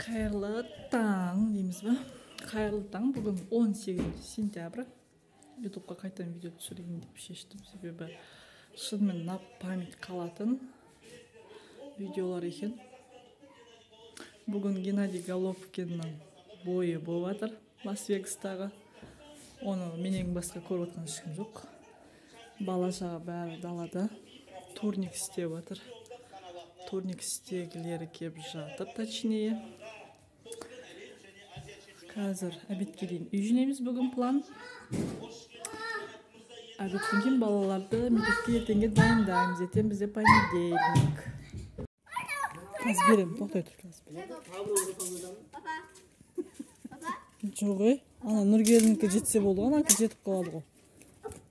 Қайырлы таң дейміз ба? Қайырлы таң. Бүгін 18 сентябрь. Ютубқа қайтадан видео түсірейін деп шештім. Себебі шынымен на память қалатын видеолар екен. Бүгін Геннадий Головкиннің бойы болып жатыр Лас-Вегастағы. Оны менен басқа көріп отқан ешкім жоқ. Бала-шаға бәрі далада турник істеп жатыр. Турник істегілері кеп жатыр, точнее. Қазір обедке дейін үй жинаймыз. Бүгін план. Обедтен кейін балаларды мектепке ертеңге дайындаймыз. Ертең бізде понедельник. Қазір берем, тоқтай тұр қазір. Жоқ ей, ана Нұргелінікі жетсе болды, анакі жетіп қалады ғой.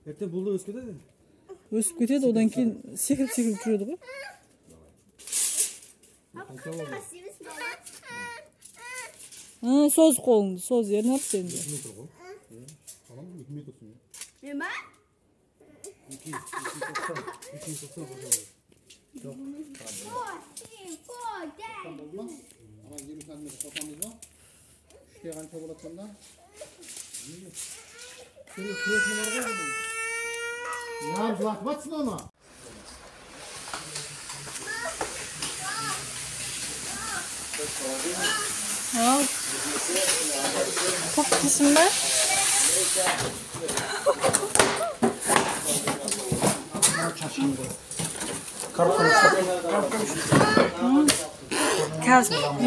Ертең бұл да өсіп кетеді? Өсіп кетеді, одан кейін секіріп жүреді ғой. Соз қолыңды, соз ерін әп сенде. 2 метр ғой. Қалам 2 метр сүрін. Мен ба? 2 метр жоқ. Болды ма? Ана 20 сантиметр қосамыз ба? Үште қанша болады сонда? Күресіне бар ғой. Неғып жылатып атсың оны? Al. Çok kesin be.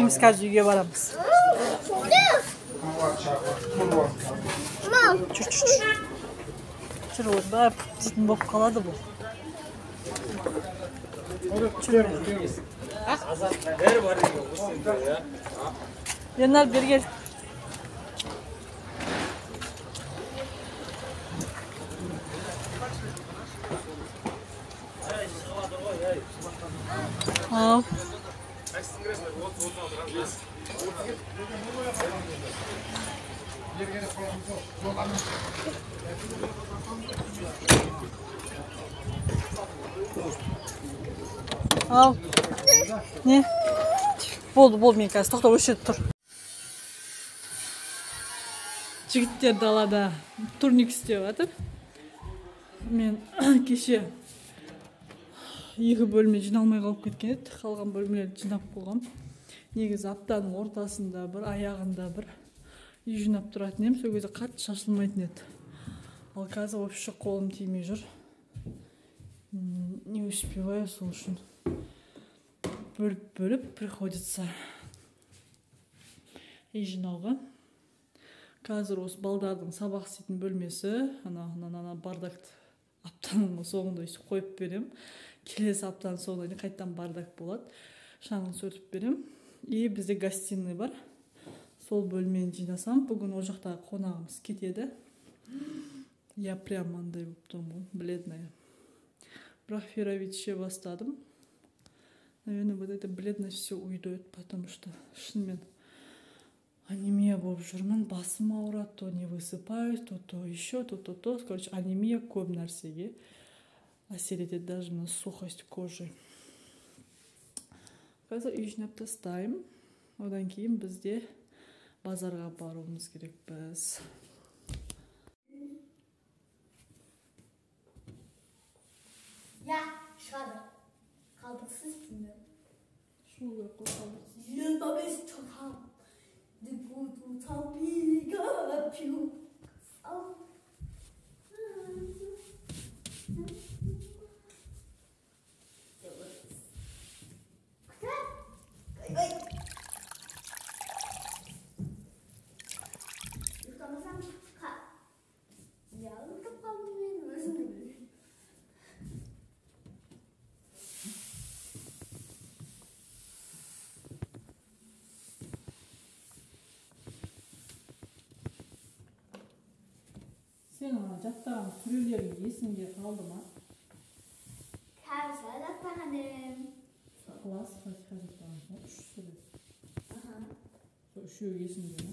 Biz kazıya varamız. Çırılır be. Sizin bok kaladı bu. Yanlar bir gel. Al. Al. Ne? Болды, мен қазір. Тоқта, өшеді тұр. Жігіттер далада турник істеп жатыр. Мен кеше 2 бөлме жиналмай қалып кеткен еді. Қалған бөлмелерді жинап болғам. Негізі аптаның ортасында бір, аяғында бір үй жинап тұратын ем. Сол кезде қатты шашылмайтын еді. Ал қазір вообще қолым тимей жүр. Не успеваю, сол үшін бөліп приходится үй жинауға. Қазір осы балдардың сабақ істейтін бөлмесі, ана бардакты аптаның соңында қойып берем. Келесі аптаның соңында қайттан бардак болады. Шаңын сөртіп берем. И бізде гостиный бар. Сол бөлмені жинасам, бүгін о жақтағы қонағымыз кетеді. Я прям андай болып тұрмын, бледная. Бірақ феровит іше бастадым. Наверное, вот эта бледность все уйдет, потому что шынымен анемия болып жүрмін, басым ауырады, то не высыпаюсь, то еще, то. Короче, анемия көп нәрсеге әсер етеді, даже на сухость кожи. Қазір үй жинап тастаймын. Одан кейін бізде базарға баруымыз керек біз. Ya, шығады. Қалдықсыз түнді. Шуы керек қой қалдықсыз. 25 тұтам. Det budu tabiga piu. Sen ана жаттаған сүрелерің есіңде қалды ма? Қазір жаттағаным. Класс, фатиха жаттаған соң 3 сүре. Сол үшеуі есіңде ме?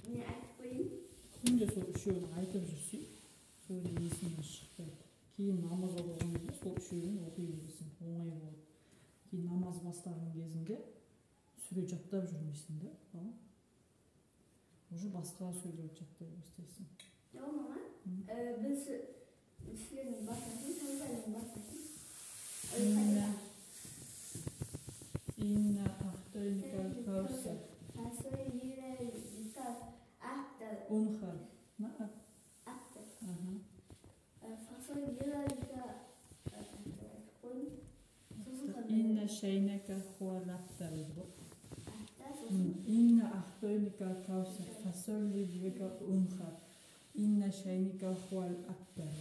Не айтып қойын? Күнде сол үшеуін айтып жүрсей, сол есіңнен шықпайды. Кейін намазға болған кезде сол үшеуін оқи бересің, оңай болады. Кейін намаз бастаған кезінде сүре жаттап жүрмейсің да. Уже басқа сөйлеп жаттай бастайсың. Yok ama biz sizlerin başlasın, tanıdığın başlasın. İnne ahtaynikal kavsar. Fasoya yere yutar, ahtı. Unhar. Ne? Ahtı. Fasoya yere yutar, İnne şeyneke huval ahtar. ahtı. İnne ahtaynikal kavsar. Fasolli yere unhar. İnne şeyneke huval ahtar.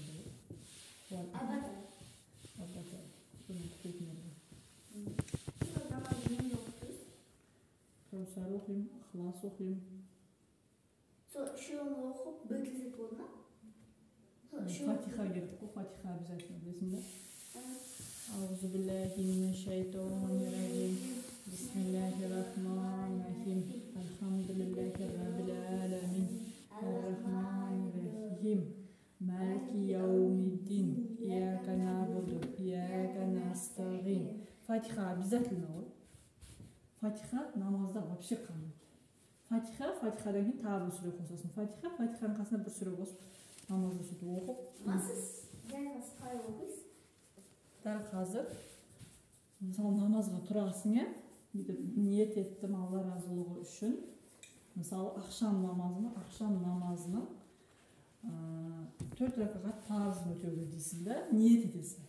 Abata. Abata. Bunu tutmayalım. Namazını yoktur. Kavsar okuyayım, ihlas okuyayım. Şu onu okup böküzük olma. Fatiha gerek bu. Fatiha обязательно bilesinde. Euzubillahimineşşeytanirracim. Bismillahirrahmanirrahim. Elhamdülillahi Rabbil alemin. Errahmanirrahim. Maliki yevmiddin. İyyâke na'budu. İyyâke nasta'in. Fatiha обязательно ol. Fatiha namazda вообще kalmıyor. Fatiha'dan keyin tағы bir сүре қосасың. Fatiha'ның қасына бір сүре қосып, намазды сөйтіп оқып. Nasıl? Yani kalay okuyuz? Дәл қазір, мысалы намазға тұрасың, бүйтіп ниет еттім Алла разылығы үшін. Мысалы ақшам намазының 4 ракағат парызын өтеуге дейсің да, ниет етесің.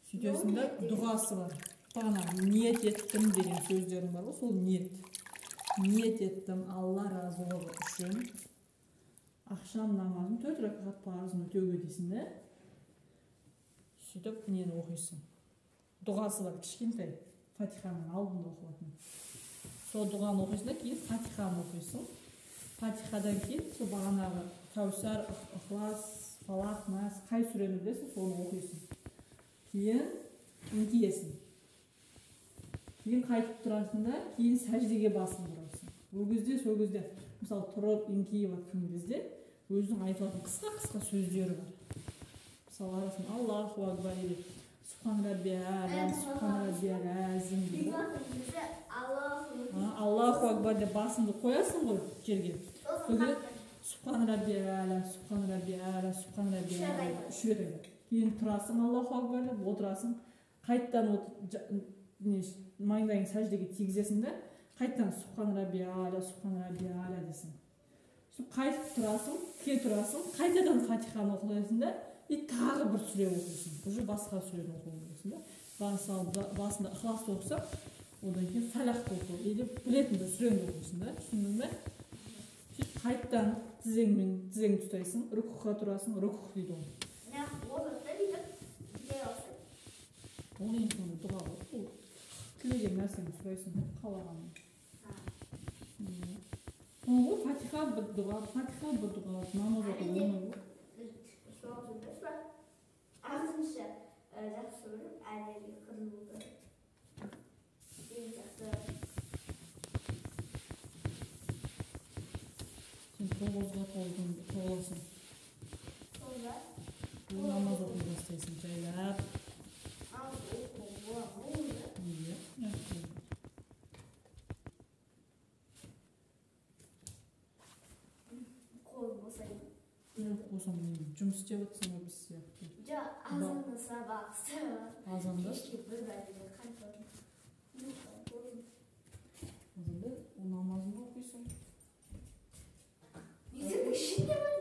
Сөйтесің да, дұғасы бар. Бағана ниет еттім деген сөздерің бар ғой, сол ниет. Niyet ettim Allah razılığı üçün akşam namazını 4 rakaat parzını ötеуге дейсің de сөйтіп нені оқисың. Дұғасы бар кішкентай, Фатиханың алдында оқылатын. Сол дұғаны оқисың да кейін Фатиханы оқисың. Фатихадан кейін сол бағанағы Кәусар, Ихлас, Фалақ, Нас қай сүрені білесің, соны оқисың. Кейін еңкейесің. Кейін қайтып тұрасың да, кейін сәждеге басын бұрасың. Ол кезде, мысалы тұрып еңкейіп жатқан кезде, өзінің айтылатын қысқа сөздері бар. Мысалы арасың Аллаху акбар деп, Субхан рабби а'ла, Субхан рабби әзім деп. Аллаху акбар деп басыңды қоясың ғой жерге. Субхан рабби а'ла, Субхан рабби а'ла, Субхан рабби а'ла. 3 рет айтады. Кейін тұрасың Аллаху акбар деп, отырасың. Қайттан маңдайың сәждеге тигізесің да, қайттан Субхан рабби а'ла десің. Қайтып тұрасың, қайтадан Фатиханы оқылайсың да, тағы бір сүре оқисың. Уже басқа сүрені оқылайсың да. Басында Ихласты оқысақ, одан кейін Фалақты оқу. Білетін бір сүрені оқисың да, түсіндің бе? Қайттан тізеңді ұстайсың, рүкуға тұрасың, рүкух дейді ол. Ол ең соңында дұға ғой. Тілеген нәрсені сұрайсың, қалағанын. Ол Фатиха бір дұға, намаз оқу болмай ғой. Ағызынша жақсы көріп, әлі қырыл болды. Ең жақсы. Сен 9-ға толасың. Sonra? Намаз оқу бастайсың, жайлап. Namaz оқу болды. Қосам, жұмыс істеп отырсың ба біз сияқты? Азанды сабақсы. Азанды? Кешке бір бәлеге қайтып. Азанды, ол намазыңды оқисың. Үйдің ішінде бар.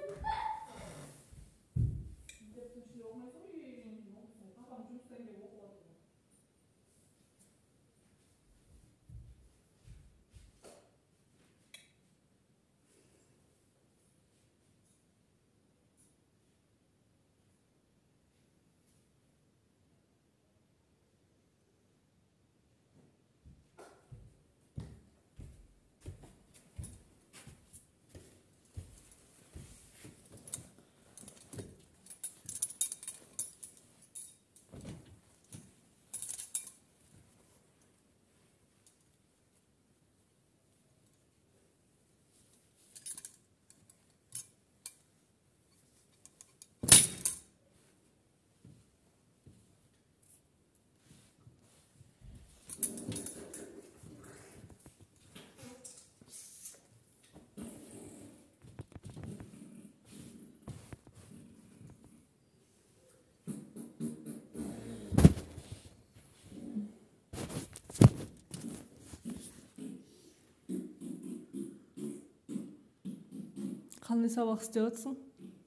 Qanday sabaq istеп atsың?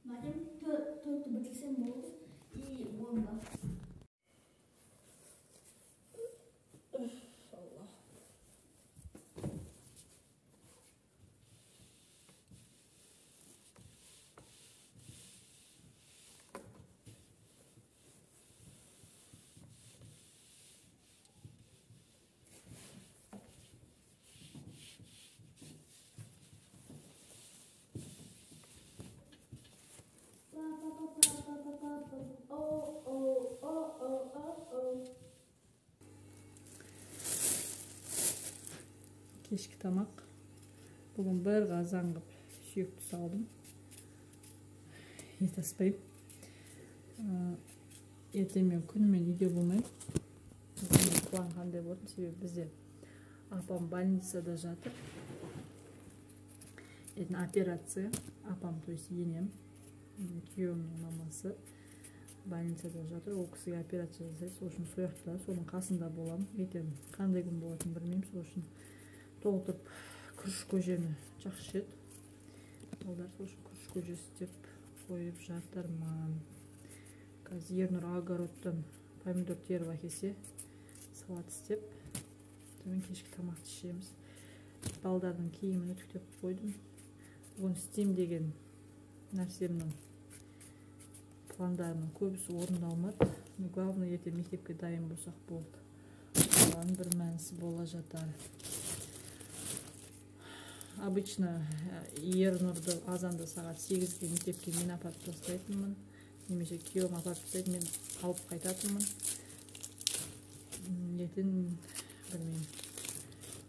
Madem төртті бітірсем болды. И бомба. Kешкі тамақ. Бүгін бір қазан қып сүйекті салдым. Ет аспайым. Ертең мен күнімен үйде болмаймын. План қандай болды, себебі бізде апам больницада жатыр. Ертең операция. Апам, то есть енем, күйеуімнің мамасы больницада жатыр. Ол кісіге операция жасайды. Сол үшін сояқта, соның қасында боламын. Ертең қандай күн болатынын білмеймін. Сол үшін толтырып күріш көжені жақсы жеді. Балдар сол үшін күріш көжесі істеп қойып жатырмын. Қазір Ернұр огородтан помидор теріп әкелсе, салат істеп, төмен кешкі тамақты ішеміз. Балдардың киімін үтіктеп қойдым. Бүгін істеймін деген нәрсемнің пландарының көбісі орындалмады. Главное, ертең мектепке дайын болсақ болды. Оған бір мәнісі бола жатар. Обычно Ернұрды азанда сағат 8-ге мектепке мен апарып тастайтынмын. Немесе күйеуім апарып тастайды, мен алып қайтатынмын. Ертең білмеймін.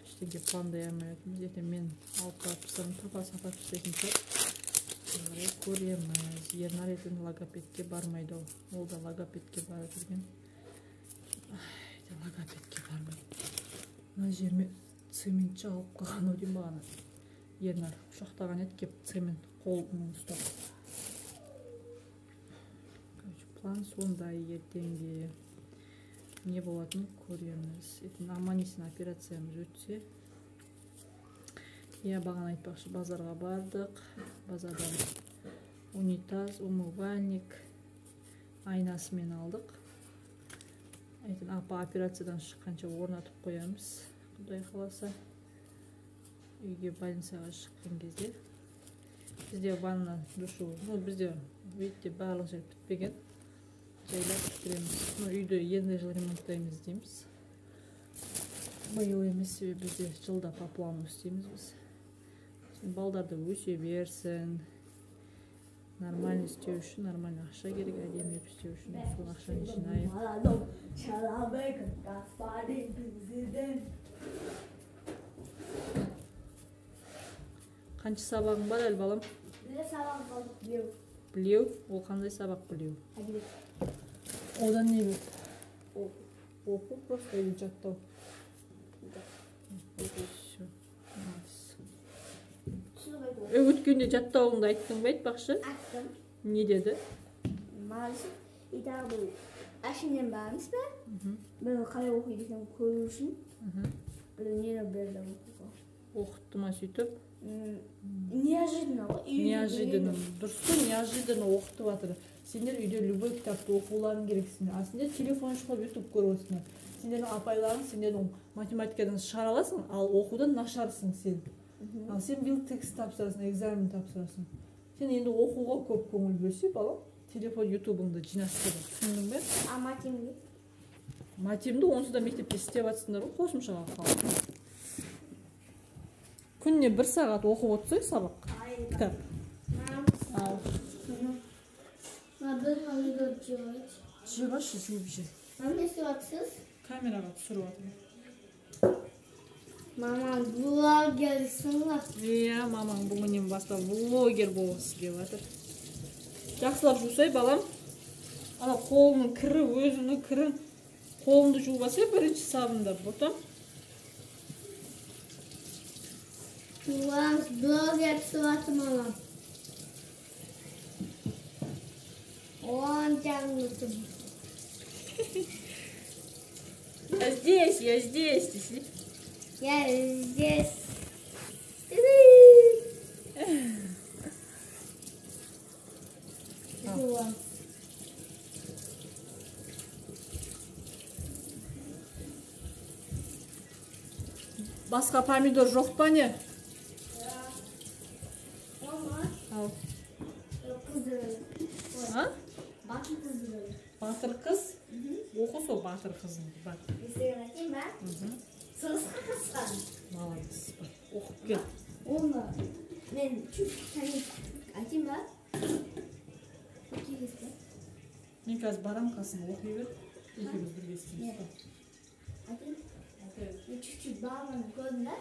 Ештеңе пландай алмай отырмыз. Ертең мен алып барып тастаймын, папасы апарып тастайтын шығар. Көреміз. Ернар ертең логопедке бармайды ол. Ол да логопедке барып жүрген. Логопедке бармайды. Мына жерме цементші алып қалған өден бағана. Ернар ұшақтаған еді, кеп цемент қолын ұстап. План сондай ертеңге. Не болатын көреміз. Ертең аман-есен операциямыз өтсе. Бағана айтпақшы, базарға бардық. Базардан унитаз, умывальник, айнасымен алдық. Ертең апа операциядан шыққанша орнатып қоямыз. Құдай қаласа. Үйге больницаға шыққан кезде. Бізде ванна, душу, бізде видите, барлық жер бітпеген. Жайлап бітіреміз. Үйді енді жыл ремонттаймыз дейміз. Биыл емес, бізде жылда по плану істейміз біз. Балдарды өсе берсін. Нормально істеу үшін, нормально ақша керек, әдемі істеу үшін. Сол ақшаны жинайық. Қанша сабағың бар әлі балам? Біле сабақ қалдық, білеу. Білеу? Ол қандай сабақ білеу? Әдебиет. Одан не біледі? Оқу просто или жаттау? Өткенде жаттауыңды айттың ба, айтпақшы? Айттым. Не деді? Мағалысы, итағы бұл әшімнен бағымыз ба? Бұл қалай оқиды екен көру үшін. Бұл нені берді оқуға. Оқытты ма сөйтіп? Неожиданно. Неожиданно. Дұрысты неожиданно оқытып жатыр. Сендер үйде любой кітапты оқуларың керексіңдер. А сендер телефон шығып YouTube көріп отырсыңдар. Сендердің апайларың сендердің математикадан шығара аласың, ал оқудан нашарсың сен. Ал сен биыл текст тапсырасың, экзамен тапсырасың. Сен енді оқуға көп көңіл бөлсе, балам, телефон ютубыңды жинастырып, түсіндің бе? А матемді? Матемді онсыз да мектепте істеп жатсыңдар ғой, қосымшаға қалып. Күніне 1 сағат оқып отырсай сабақ. Кітап. Ал. Надо помидор делать. Жеваши, жуып же. Мама, не ситуациясыз? Камераға түсіріп жатыр. Мама, блогерсың ба? Иә, мамаң бүгіннен бастап блогер болғысы келіп жатыр. Жақсылап жусай, балам. Ана қолының кірі, өзінің кірін. Қолыңды жуып бірінші сабында бұтам. Уаңыз блогер сываты мама. Он тягнутым. Я здесь, я здесь. Я здесь. Басқа помидор жоқ па не? Olmaz. Ал. Yok kızdıralım. Ha? Batı kızdıralım. Батыр қыз? Оқы сол батыр қызыңды. Бak. İsteyen atayım ben. Sırası kıskan. Молодец. Оқып кел. Olmaz. Ben çünkü hani atayım ben. İki kıskan. Мен қазір барамын қасыңа оқи бер. Екеуміз бірге істейміз. Atayım. Ben çocuk bağımını gördüler.